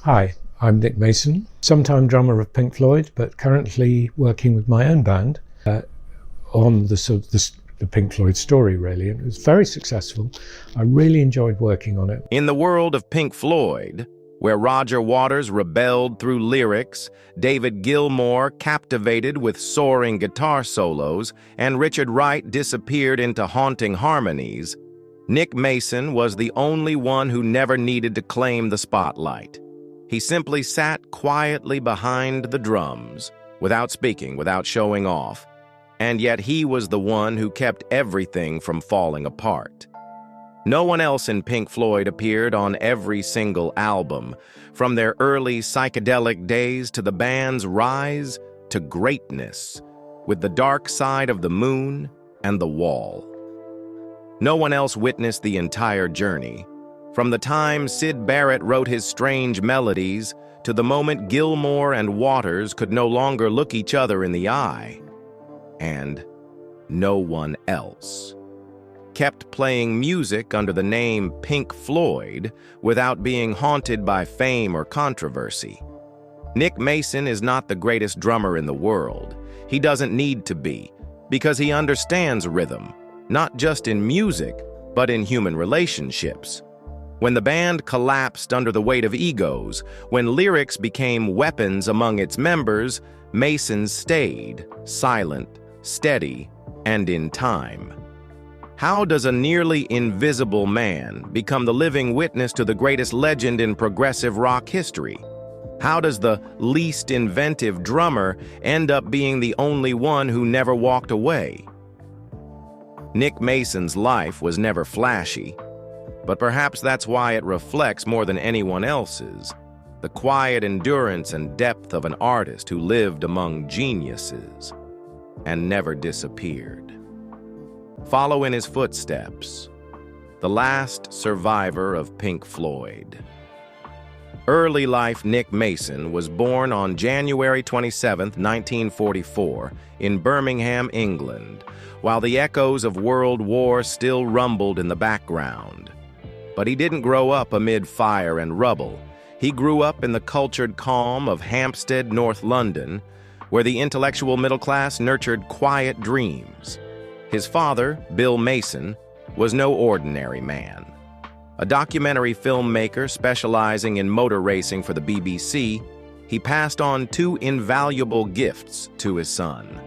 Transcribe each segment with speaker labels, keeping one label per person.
Speaker 1: Hi, I'm Nick Mason, sometime drummer of Pink Floyd, but currently working with my own band on the Pink Floyd story, really. It was very successful. I really enjoyed working on it.
Speaker 2: In the world of Pink Floyd, where Roger Waters rebelled through lyrics, David Gilmour captivated with soaring guitar solos, and Richard Wright disappeared into haunting harmonies, Nick Mason was the only one who never needed to claim the spotlight. He simply sat quietly behind the drums, without speaking, without showing off, and yet he was the one who kept everything from falling apart. No one else in Pink Floyd appeared on every single album, from their early psychedelic days to the band's rise to greatness, with The Dark Side of the Moon and The Wall. No one else witnessed the entire journey, from the time Syd Barrett wrote his strange melodies to the moment Gilmour and Waters could no longer look each other in the eye. And no one else kept playing music under the name Pink Floyd without being haunted by fame or controversy. Nick Mason is not the greatest drummer in the world. He doesn't need to be, because he understands rhythm, not just in music, but in human relationships. When the band collapsed under the weight of egos, when lyrics became weapons among its members, Mason stayed, silent, steady, and in time. How does a nearly invisible man become the living witness to the greatest legend in progressive rock history? How does the least inventive drummer end up being the only one who never walked away? Nick Mason's life was never flashy, but perhaps that's why it reflects more than anyone else's, the quiet endurance and depth of an artist who lived among geniuses and never disappeared. Follow in his footsteps, the last survivor of Pink Floyd. Early life Nick Mason was born on January 27, 1944, in Birmingham, England, while the echoes of World War still rumbled in the background. But he didn't grow up amid fire and rubble. He grew up in the cultured calm of Hampstead, North London, where the intellectual middle class nurtured quiet dreams. His father, Bill Mason, was no ordinary man. A documentary filmmaker specializing in motor racing for the BBC, he passed on two invaluable gifts to his son: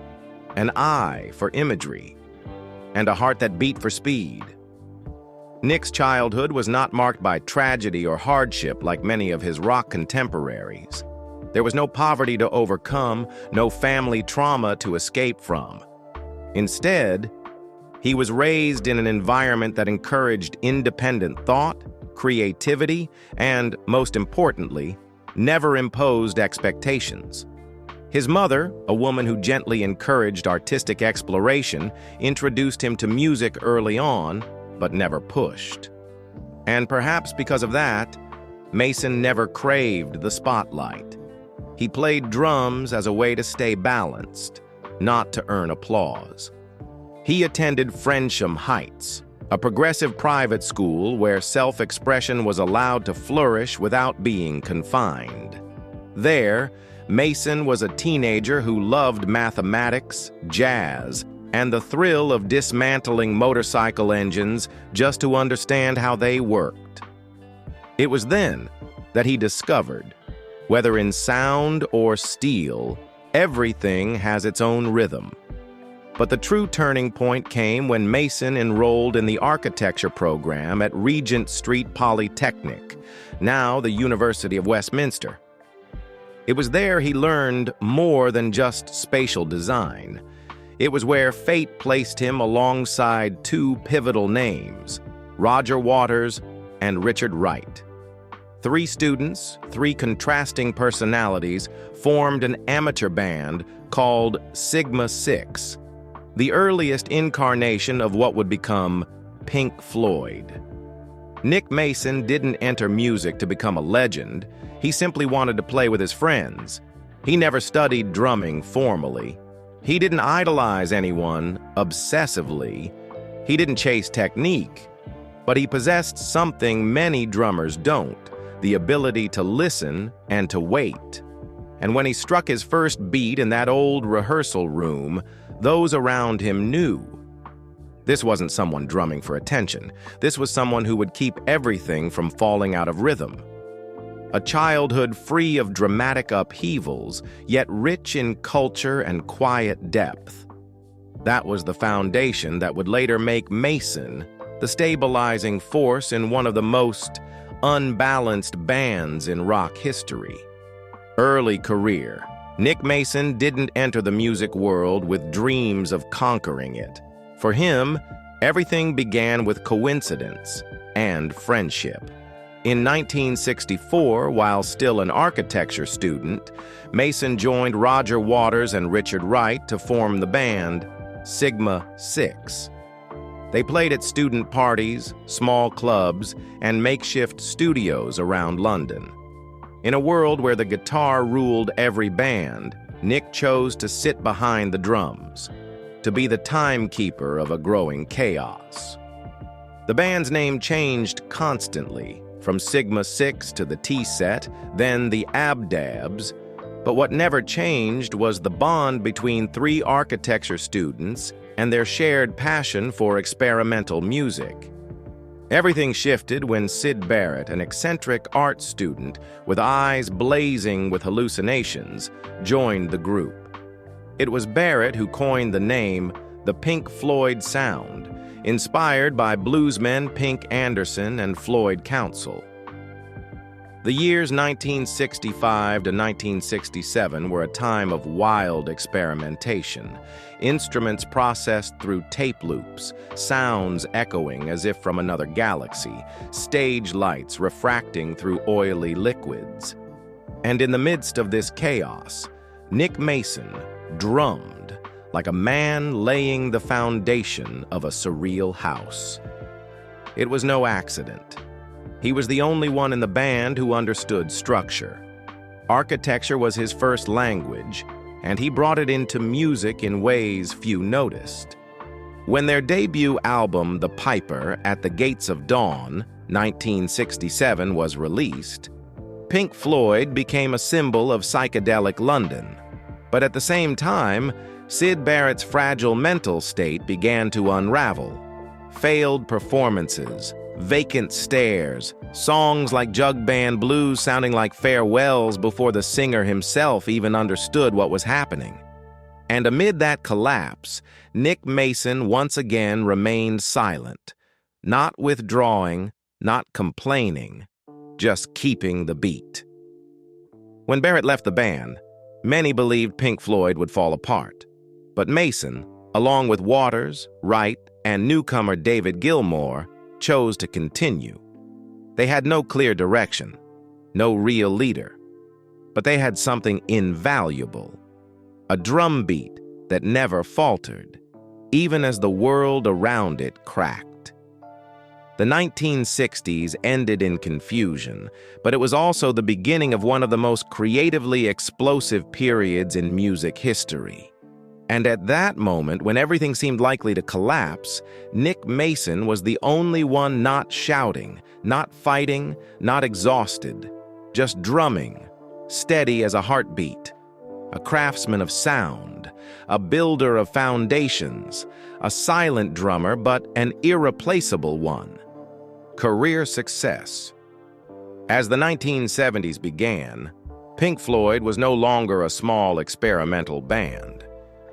Speaker 2: an eye for imagery and a heart that beat for speed. Nick's childhood was not marked by tragedy or hardship like many of his rock contemporaries. There was no poverty to overcome, no family trauma to escape from. Instead, he was raised in an environment that encouraged independent thought, creativity, and, most importantly, never imposed expectations. His mother, a woman who gently encouraged artistic exploration, introduced him to music early on, but never pushed. And perhaps because of that, Mason never craved the spotlight. He played drums as a way to stay balanced, not to earn applause. He attended Frensham Heights, a progressive private school where self-expression was allowed to flourish without being confined. There, Mason was a teenager who loved mathematics, jazz, and the thrill of dismantling motorcycle engines just to understand how they worked. It was then that he discovered, whether in sound or steel, everything has its own rhythm. But the true turning point came when Mason enrolled in the architecture program at Regent Street Polytechnic, now the University of Westminster. It was there he learned more than just spatial design. It was where fate placed him alongside two pivotal names, Roger Waters and Richard Wright. Three students, three contrasting personalities, formed an amateur band called Sigma 6, the earliest incarnation of what would become Pink Floyd. Nick Mason didn't enter music to become a legend. He simply wanted to play with his friends. He never studied drumming formally. He didn't idolize anyone obsessively. He didn't chase technique. But he possessed something many drummers don't: the ability to listen and to wait. And when he struck his first beat in that old rehearsal room, those around him knew. This wasn't someone drumming for attention. This was someone who would keep everything from falling out of rhythm. A childhood free of dramatic upheavals, yet rich in culture and quiet depth. That was the foundation that would later make Mason the stabilizing force in one of the most unbalanced bands in rock history. Early career. Nick Mason didn't enter the music world with dreams of conquering it. For him, everything began with coincidence and friendship. In 1964, while still an architecture student, Mason joined Roger Waters and Richard Wright to form the band Sigma 6. They played at student parties, small clubs, and makeshift studios around London. In a world where the guitar ruled every band, Nick chose to sit behind the drums, to be the timekeeper of a growing chaos. The band's name changed constantly, from Sigma 6 to the T-Set, then the Abdabs, but what never changed was the bond between three architecture students and their shared passion for experimental music. Everything shifted when Syd Barrett, an eccentric art student with eyes blazing with hallucinations, joined the group. It was Barrett who coined the name the Pink Floyd sound, inspired by bluesmen Pink Anderson and Floyd Council. The years 1965 to 1967 were a time of wild experimentation. Instruments processed through tape loops, sounds echoing as if from another galaxy, stage lights refracting through oily liquids. And in the midst of this chaos, Nick Mason drummed like a man laying the foundation of a surreal house. It was no accident. He was the only one in the band who understood structure. Architecture was his first language, and he brought it into music in ways few noticed. When their debut album, The Piper at the Gates of Dawn, 1967, was released, Pink Floyd became a symbol of psychedelic London. But at the same time, Syd Barrett's fragile mental state began to unravel. Failed performances, vacant stares, songs like Jug Band Blues sounding like farewells before the singer himself even understood what was happening. And amid that collapse, Nick Mason once again remained silent, not withdrawing, not complaining, just keeping the beat. When Barrett left the band, many believed Pink Floyd would fall apart. But Mason, along with Waters, Wright, and newcomer David Gilmour, chose to continue. They had no clear direction, no real leader, but they had something invaluable, a drum beat that never faltered, even as the world around it cracked. The 1960s ended in confusion, but it was also the beginning of one of the most creatively explosive periods in music history. And at that moment, when everything seemed likely to collapse, Nick Mason was the only one not shouting, not fighting, not exhausted, just drumming, steady as a heartbeat, a craftsman of sound, a builder of foundations, a silent drummer but an irreplaceable one. Career success. As the 1970s began, Pink Floyd was no longer a small experimental band.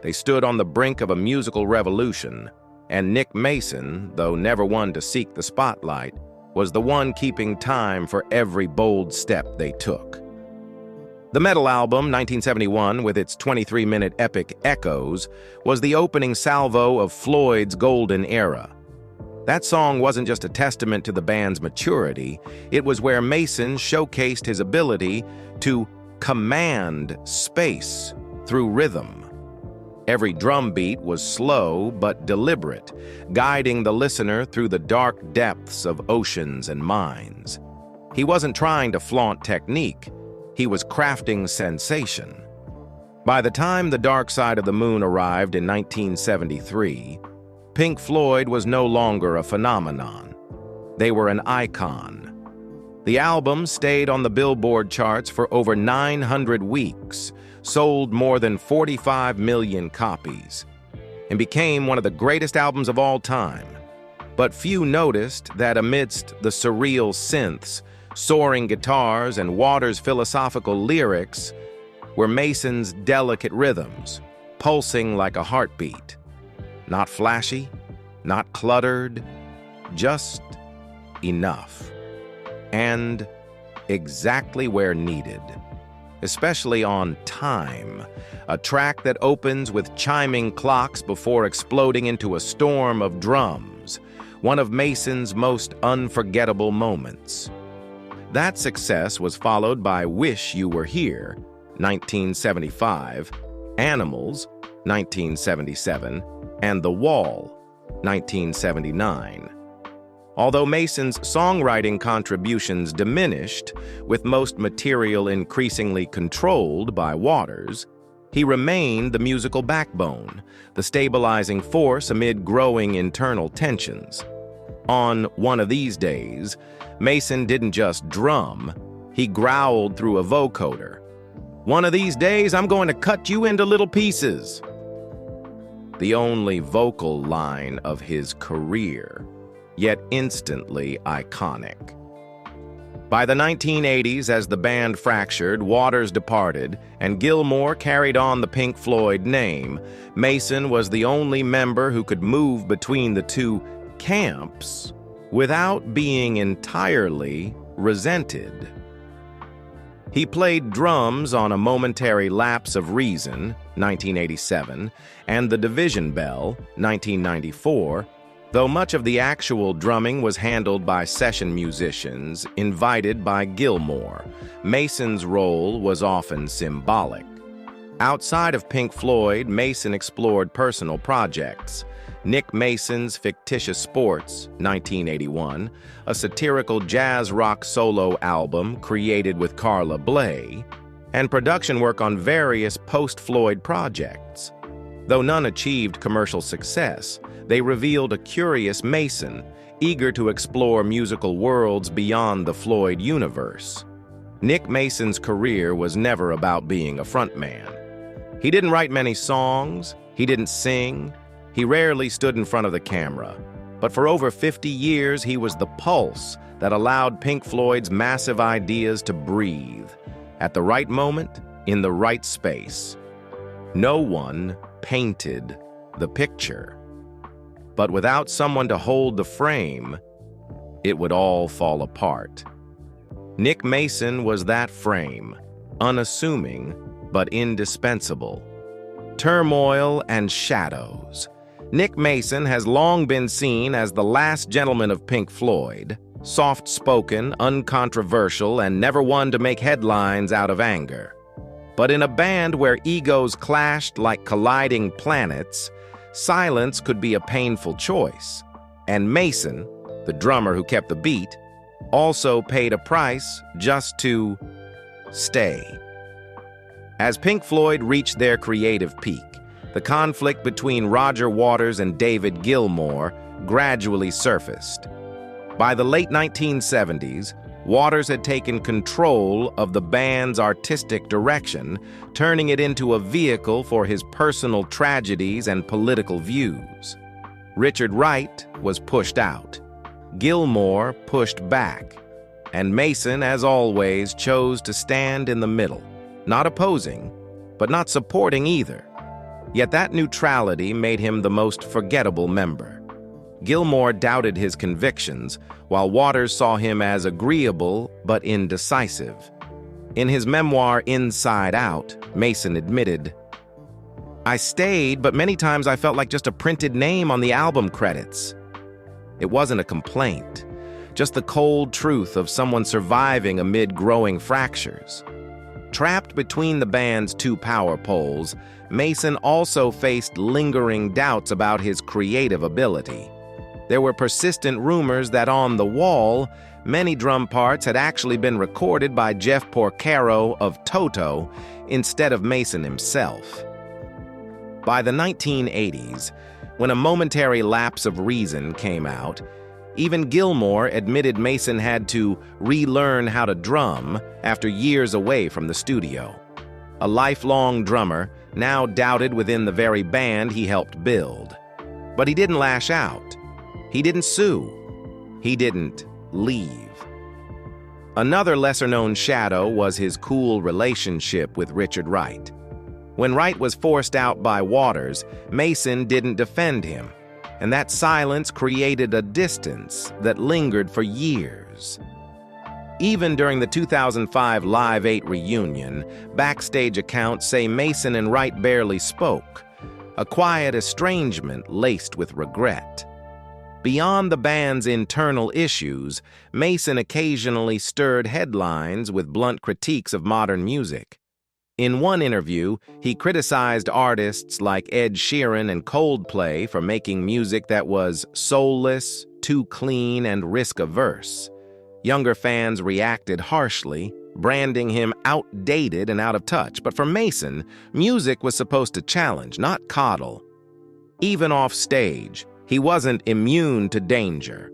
Speaker 2: They stood on the brink of a musical revolution, and Nick Mason, though never one to seek the spotlight, was the one keeping time for every bold step they took. The Metal album, 1971, with its 23-minute epic Echoes, was the opening salvo of Floyd's golden era. That song wasn't just a testament to the band's maturity, it was where Mason showcased his ability to command space through rhythm. Every drum beat was slow but deliberate, guiding the listener through the dark depths of oceans and mines. He wasn't trying to flaunt technique, he was crafting sensation. By the time The Dark Side of the Moon arrived in 1973, Pink Floyd was no longer a phenomenon. They were an icon. The album stayed on the Billboard charts for over 900 weeks, sold more than 45 million copies, and became one of the greatest albums of all time. But few noticed that amidst the surreal synths, soaring guitars, and Waters' philosophical lyrics were Mason's delicate rhythms, pulsing like a heartbeat. Not flashy, not cluttered, just enough. And exactly where needed. Especially on Time, a track that opens with chiming clocks before exploding into a storm of drums, one of Mason's most unforgettable moments. That success was followed by Wish You Were Here, 1975, Animals, 1977, and The Wall, 1979. Although Mason's songwriting contributions diminished, with most material increasingly controlled by Waters, he remained the musical backbone, the stabilizing force amid growing internal tensions. On One of These Days, Mason didn't just drum, he growled through a vocoder. "One of these days, I'm going to cut you into little pieces." The only vocal line of his career, yet instantly iconic. By the 1980s, as the band fractured, Waters departed, and Gilmour carried on the Pink Floyd name, Mason was the only member who could move between the two camps without being entirely resented. He played drums on A Momentary Lapse of Reason, 1987, and The Division Bell, 1994, though much of the actual drumming was handled by session musicians invited by Gilmour. Mason's role was often symbolic. Outside of Pink Floyd, Mason explored personal projects. Nick Mason's Fictitious Sports, 1981, a satirical jazz rock solo album created with Carla Bley, and production work on various post-Floyd projects. Though none achieved commercial success, they revealed a curious Mason, eager to explore musical worlds beyond the Floyd universe. Nick Mason's career was never about being a frontman. He didn't write many songs, he didn't sing, he rarely stood in front of the camera. But for over 50 years, he was the pulse that allowed Pink Floyd's massive ideas to breathe. At the right moment, in the right space. No one painted the picture. But without someone to hold the frame, it would all fall apart. Nick Mason was that frame, unassuming but indispensable. Turmoil and Shadows. Nick Mason has long been seen as the last gentleman of Pink Floyd, soft-spoken, uncontroversial, and never one to make headlines out of anger. But in a band where egos clashed like colliding planets, silence could be a painful choice. And Mason, the drummer who kept the beat, also paid a price just to stay. As Pink Floyd reached their creative peak, the conflict between Roger Waters and David Gilmour gradually surfaced. By the late 1970s, Waters had taken control of the band's artistic direction, turning it into a vehicle for his personal tragedies and political views. Richard Wright was pushed out. Gilmour pushed back. And Mason, as always, chose to stand in the middle, not opposing, but not supporting either. Yet that neutrality made him the most forgettable member. Gilmour doubted his convictions, while Waters saw him as agreeable but indecisive. In his memoir, Inside Out, Mason admitted, "I stayed, but many times I felt like just a printed name on the album credits." It wasn't a complaint, just the cold truth of someone surviving amid growing fractures. Trapped between the band's two power poles, Mason also faced lingering doubts about his creative ability. There were persistent rumors that on The Wall, many drum parts had actually been recorded by Jeff Porcaro of Toto instead of Mason himself. By the 1980s, when A Momentary Lapse of Reason came out, Even Gilmour admitted Mason had to relearn how to drum after years away from the studio. A lifelong drummer, now doubted within the very band he helped build. But he didn't lash out. He didn't sue. He didn't leave. Another lesser-known shadow was his cool relationship with Richard Wright. When Wright was forced out by Waters, Mason didn't defend him, and that silence created a distance that lingered for years. Even during the 2005 Live 8 reunion, backstage accounts say Mason and Wright barely spoke, a quiet estrangement laced with regret. Beyond the band's internal issues, Mason occasionally stirred headlines with blunt critiques of modern music. In one interview, he criticized artists like Ed Sheeran and Coldplay for making music that was soulless, too clean, and risk-averse. Younger fans reacted harshly, branding him outdated and out of touch. But for Mason, music was supposed to challenge, not coddle. Even off stage, he wasn't immune to danger.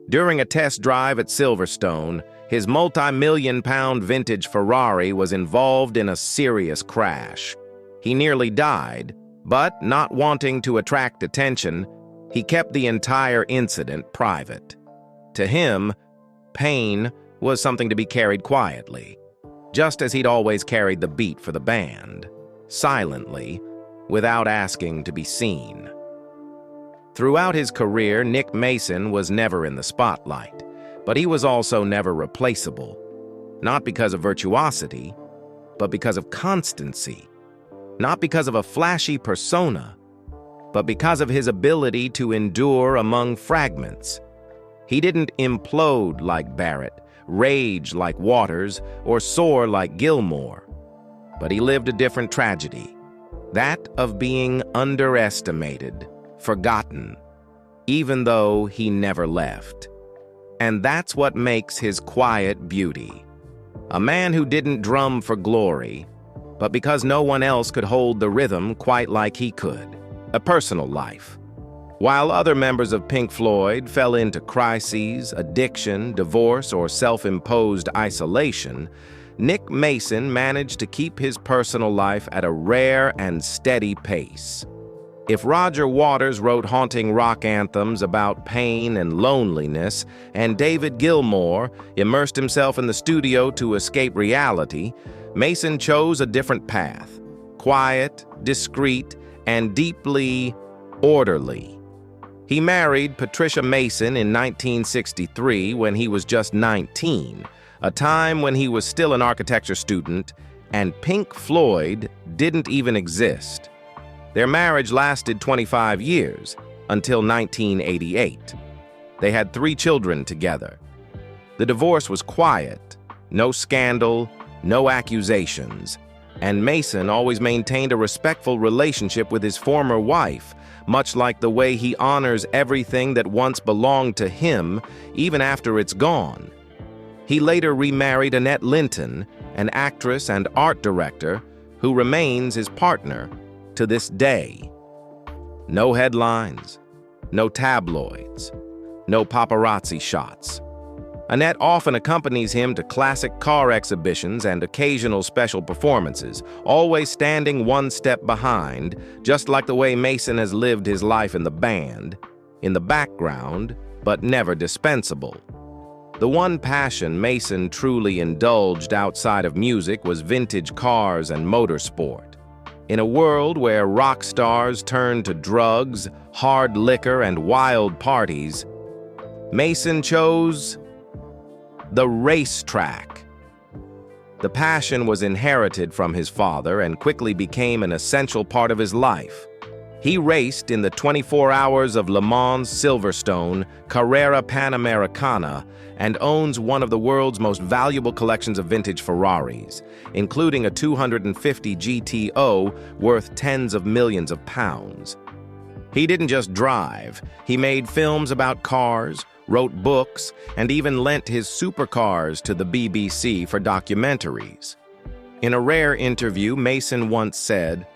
Speaker 2: During a test drive at Silverstone, his multi-million-pound vintage Ferrari was involved in a serious crash. He nearly died, but not wanting to attract attention, he kept the entire incident private. To him, pain was something to be carried quietly, just as he'd always carried the beat for the band, silently, without asking to be seen. Throughout his career, Nick Mason was never in the spotlight, but he was also never replaceable, not because of virtuosity, but because of constancy, not because of a flashy persona, but because of his ability to endure among fragments. He didn't implode like Barrett, rage like Waters, or soar like Gilmour, but he lived a different tragedy, that of being underestimated, forgotten, even though he never left. And that's what makes his quiet beauty. A man who didn't drum for glory, but because no one else could hold the rhythm quite like he could. A personal life. While other members of Pink Floyd fell into crises, addiction, divorce, or self-imposed isolation, Nick Mason managed to keep his personal life at a rare and steady pace. If Roger Waters wrote haunting rock anthems about pain and loneliness, and David Gilmour immersed himself in the studio to escape reality, Mason chose a different path, quiet, discreet, and deeply orderly. He married Patricia Mason in 1963 when he was just 19, a time when he was still an architecture student, and Pink Floyd didn't even exist. Their marriage lasted 25 years, until 1988. They had 3 children together. The divorce was quiet, no scandal, no accusations, and Mason always maintained a respectful relationship with his former wife, much like the way he honors everything that once belonged to him, even after it's gone. He later remarried Annette Linton, an actress and art director, who remains his partner to this day. No headlines, no tabloids, no paparazzi shots. Annette often accompanies him to classic car exhibitions and occasional special performances, always standing one step behind, just like the way Mason has lived his life in the band, in the background, but never dispensable. The one passion Mason truly indulged outside of music was vintage cars and motorsport. In a world where rock stars turned to drugs, hard liquor, and wild parties, Mason chose the racetrack. The passion was inherited from his father and quickly became an essential part of his life. He raced in the 24 Hours of Le Mans Silverstone Carrera Panamericana and owns one of the world's most valuable collections of vintage Ferraris, including a 250 GTO worth tens of millions of pounds. He didn't just drive, he made films about cars, wrote books, and even lent his supercars to the BBC for documentaries. In a rare interview, Mason once said,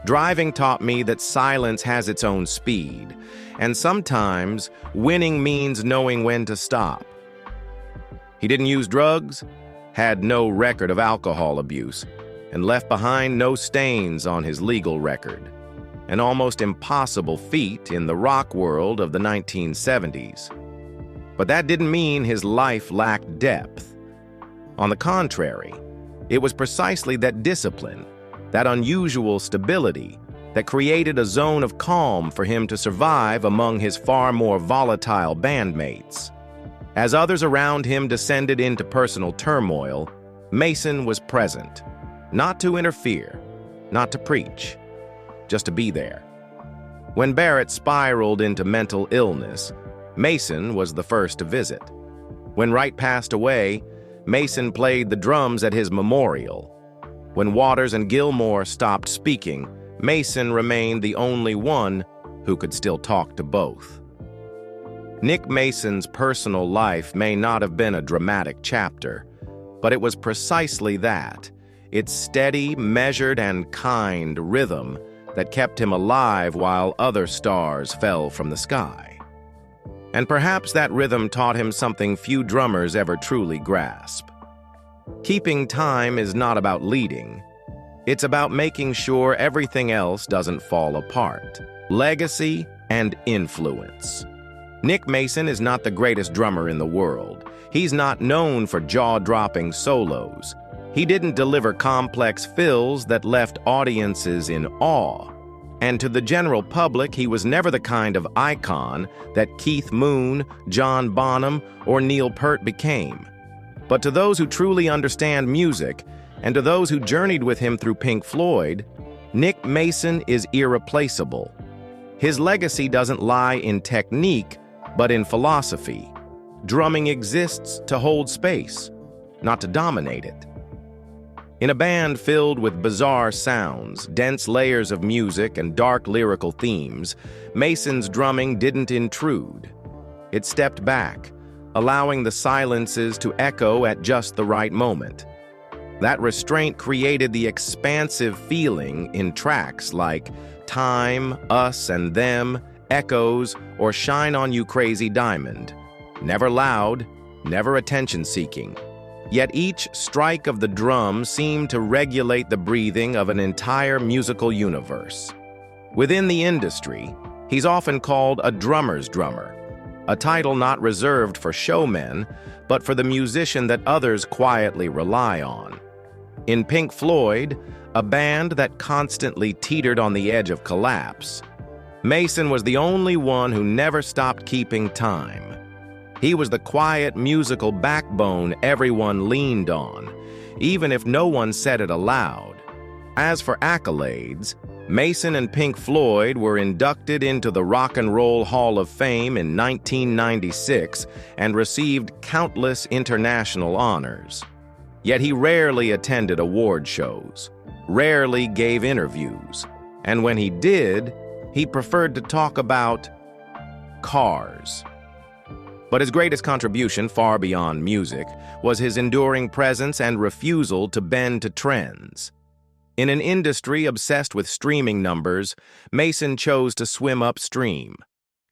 Speaker 2: Driving taught me that silence has its own speed, and sometimes winning means knowing when to stop. He didn't use drugs, had no record of alcohol abuse, and left behind no stains on his legal record. An almost impossible feat in the rock world of the 1970s. But that didn't mean his life lacked depth. On the contrary, it was precisely that discipline, that unusual stability, that created a zone of calm for him to survive among his far more volatile bandmates. As others around him descended into personal turmoil, Mason was present, not to interfere, not to preach, just to be there. When Barrett spiraled into mental illness, Mason was the first to visit. When Wright passed away, Mason played the drums at his memorial. When Waters and Gilmour stopped speaking, Mason remained the only one who could still talk to both. Nick Mason's personal life may not have been a dramatic chapter, but it was precisely that, its steady, measured, and kind rhythm that kept him alive while other stars fell from the sky. And perhaps that rhythm taught him something few drummers ever truly grasp. Keeping time is not about leading. It's about making sure everything else doesn't fall apart. Legacy and influence. Nick Mason is not the greatest drummer in the world. He's not known for jaw-dropping solos. He didn't deliver complex fills that left audiences in awe. And to the general public, he was never the kind of icon that Keith Moon, John Bonham, or Neil Peart became. But to those who truly understand music, and to those who journeyed with him through Pink Floyd, Nick Mason is irreplaceable. His legacy doesn't lie in technique, but in philosophy. Drumming exists to hold space, not to dominate it. In a band filled with bizarre sounds, dense layers of music, and dark lyrical themes, Mason's drumming didn't intrude. It stepped back, allowing the silences to echo at just the right moment. That restraint created the expansive feeling in tracks like Time, Us and Them, Echoes, or Shine on You Crazy Diamond. Never loud, never attention-seeking. Yet each strike of the drum seemed to regulate the breathing of an entire musical universe. Within the industry, he's often called a drummer's drummer, a title not reserved for showmen, but for the musician that others quietly rely on. In Pink Floyd, a band that constantly teetered on the edge of collapse, Mason was the only one who never stopped keeping time. He was the quiet musical backbone everyone leaned on, even if no one said it aloud. As for accolades, Mason and Pink Floyd were inducted into the Rock and Roll Hall of Fame in 1996 and received countless international honors. Yet he rarely attended award shows, rarely gave interviews, and when he did, he preferred to talk about cars. But his greatest contribution, far beyond music, was his enduring presence and refusal to bend to trends. In an industry obsessed with streaming numbers, Mason chose to swim upstream.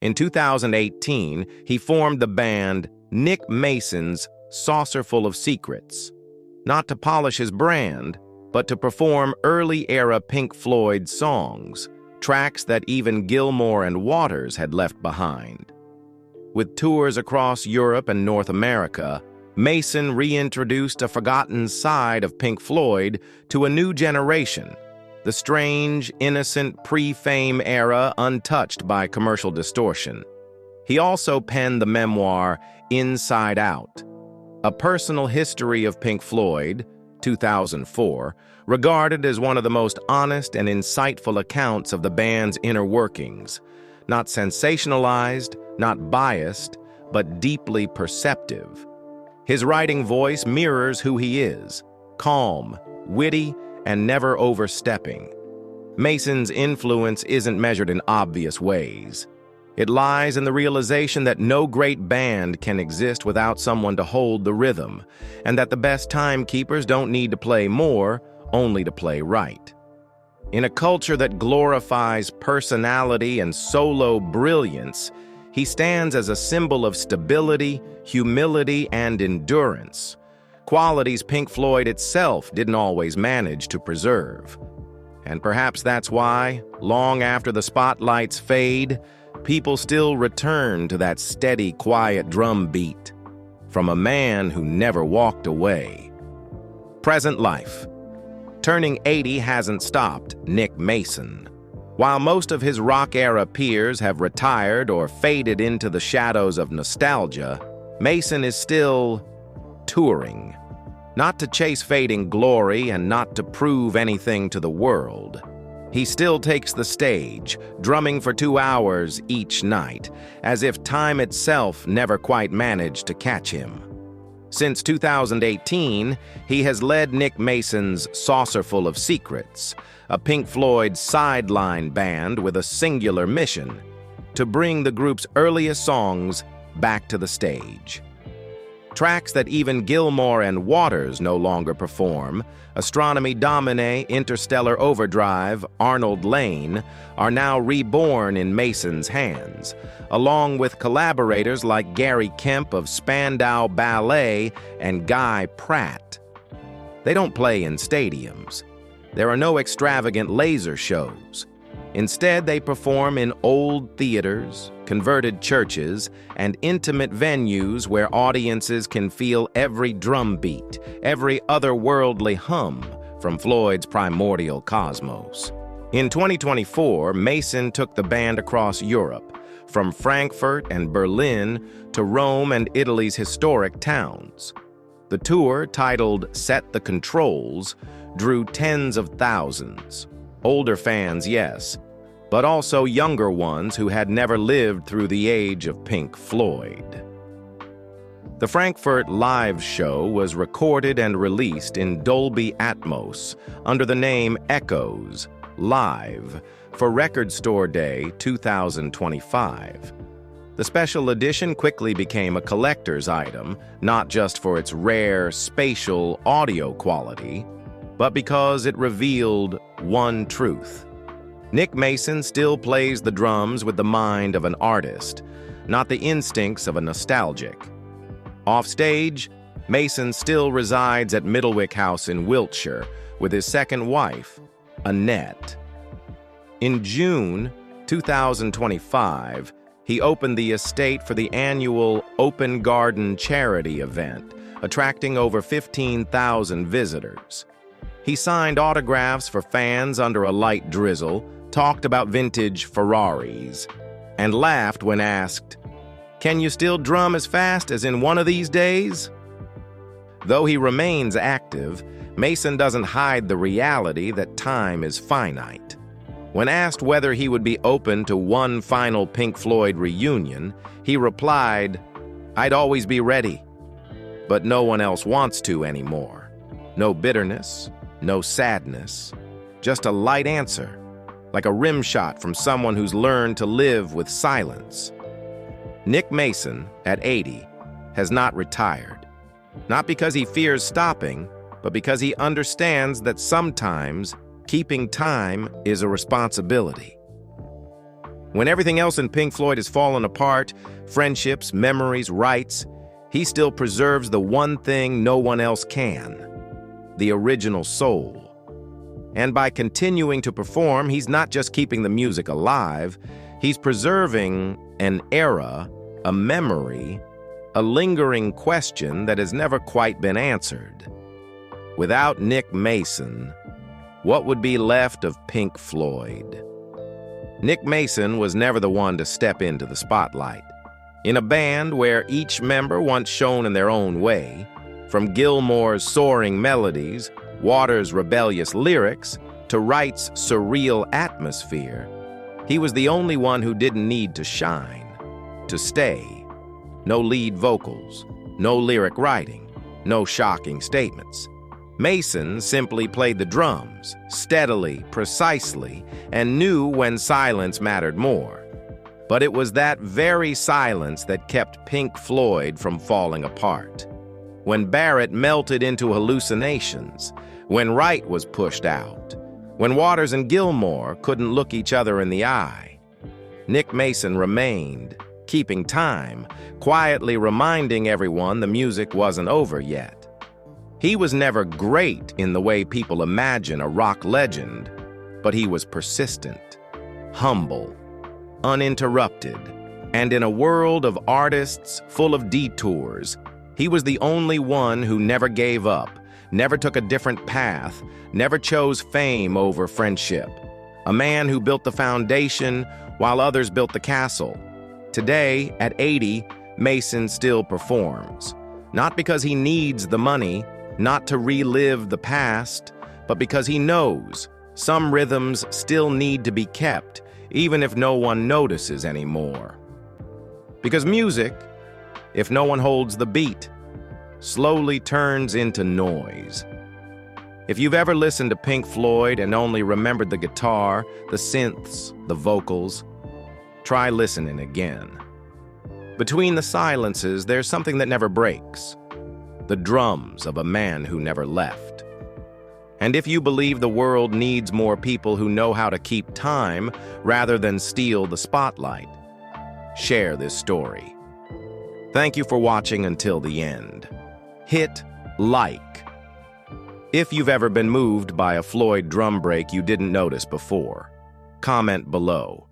Speaker 2: In 2018, he formed the band Nick Mason's Saucerful of Secrets, not to polish his brand, but to perform early-era Pink Floyd songs, tracks that even Gilmour and Waters had left behind. With tours across Europe and North America, Mason reintroduced a forgotten side of Pink Floyd to a new generation, the strange, innocent, pre-fame era untouched by commercial distortion. He also penned the memoir Inside Out, a personal history of Pink Floyd, 2004, regarded as one of the most honest and insightful accounts of the band's inner workings, not sensationalized, not biased, but deeply perceptive. His writing voice mirrors who he is, calm, witty, and never overstepping. Mason's influence isn't measured in obvious ways. It lies in the realization that no great band can exist without someone to hold the rhythm, and that the best timekeepers don't need to play more, only to play right. In a culture that glorifies personality and solo brilliance, he stands as a symbol of stability, humility, and endurance, qualities Pink Floyd itself didn't always manage to preserve. And perhaps that's why, long after the spotlights fade, people still return to that steady, quiet drum beat from a man who never walked away. Present life. Turning 80 hasn't stopped Nick Mason. While most of his rock-era peers have retired or faded into the shadows of nostalgia, Mason is still touring. Not to chase fading glory and not to prove anything to the world. He still takes the stage, drumming for 2 hours each night, as if time itself never quite managed to catch him. Since 2018, he has led Nick Mason's Saucerful of Secrets, a Pink Floyd sideline band with a singular mission: to bring the group's earliest songs back to the stage. Tracks that even Gilmour and Waters no longer perform, Astronomy Domine, Interstellar Overdrive, Arnold Lane, are now reborn in Mason's hands, along with collaborators like Gary Kemp of Spandau Ballet and Guy Pratt. They don't play in stadiums. There are no extravagant laser shows. Instead, they perform in old theaters, converted churches, and intimate venues where audiences can feel every drum beat, every otherworldly hum from Floyd's primordial cosmos. In 2024, Mason took the band across Europe, from Frankfurt and Berlin to Rome and Italy's historic towns. The tour, titled Set the Controls, drew tens of thousands. Older fans, yes, but also younger ones who had never lived through the age of Pink Floyd. The Frankfurt live show was recorded and released in Dolby Atmos under the name Echoes Live for Record Store Day 2025. The special edition quickly became a collector's item, not just for its rare spatial audio quality, but because it revealed one truth. Nick Mason still plays the drums with the mind of an artist, not the instincts of a nostalgic. Offstage, Mason still resides at Middlewick House in Wiltshire with his second wife, Annette. In June 2025, he opened the estate for the annual Open Garden charity event, attracting over 15,000 visitors. He signed autographs for fans under a light drizzle, talked about vintage Ferraris, and laughed when asked, "Can you still drum as fast as in one of these days?" Though he remains active, Mason doesn't hide the reality that time is finite. When asked whether he would be open to one final Pink Floyd reunion, he replied, "I'd always be ready, but no one else wants to anymore." No bitterness, no sadness, just a light answer, like a rim shot from someone who's learned to live with silence. Nick Mason, at 80, has not retired. Not because he fears stopping, but because he understands that sometimes keeping time is a responsibility. When everything else in Pink Floyd has fallen apart, friendships, memories, rights, he still preserves the one thing no one else can: the original soul. And by continuing to perform, he's not just keeping the music alive, he's preserving an era, a memory, a lingering question that has never quite been answered. Without Nick Mason, what would be left of Pink Floyd? Nick Mason was never the one to step into the spotlight. In a band where each member once shone in their own way, from Gilmour's soaring melodies, Waters' rebellious lyrics, to Wright's surreal atmosphere, he was the only one who didn't need to shine, to stay. No lead vocals, no lyric writing, no shocking statements. Mason simply played the drums, steadily, precisely, and knew when silence mattered more. But it was that very silence that kept Pink Floyd from falling apart. When Barrett melted into hallucinations, when Wright was pushed out, When Waters and Gilmour couldn't look each other in the eye, Nick Mason remained, keeping time, quietly reminding everyone the music wasn't over yet. He was never great in the way people imagine a rock legend, but he was persistent, humble, uninterrupted, and in a world of artists full of detours, he was the only one who never gave up, never took a different path, never chose fame over friendship. A man who built the foundation while others built the castle. Today, at 80, Mason still performs. Not because he needs the money, not to relive the past, but because he knows some rhythms still need to be kept, even if no one notices anymore. Because music, if no one holds the beat, slowly turns into noise. If you've ever listened to Pink Floyd and only remembered the guitar, the synths, the vocals, try listening again. Between the silences, there's something that never breaks. The drums of a man who never left. And if you believe the world needs more people who know how to keep time rather than steal the spotlight, share this story. Thank you for watching until the end. Hit like if you've ever been moved by a Floyd drum break you didn't notice before. Comment below.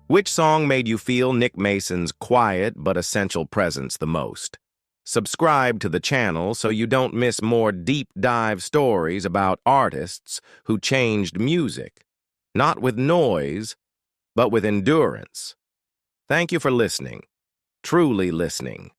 Speaker 2: Which song made you feel Nick Mason's quiet but essential presence the most? Subscribe to the channel so you don't miss more deep dive stories about artists who changed music, not with noise, but with endurance. Thank you for listening, truly listening.